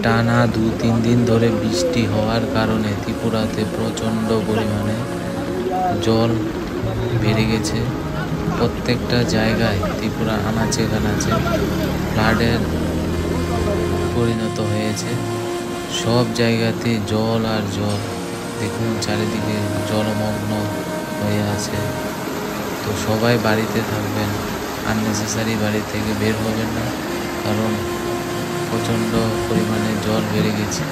টানা 2-3 দিন ধরে বৃষ্টি হওয়ার কারণে ত্রিপুরাতে প্রচণ্ড পরিমাণে জল বেড়ে গেছে। প্রত্যেকটা জায়গায় ত্রিপুরা আনাচে কানাচে ফ্লাডের পরিণত হয়েছে। সব জায়গাতে জল আর জল, দেখুন চারিদিকে জলমগ্ন হয়ে আছে। তো সবাই বাড়িতে থাকবেন, আননেসেসারি বাড়ি থেকে বের হবেন না, কারণ প্রচণ্ড পরিমাণে জল বেড়ে গেছে।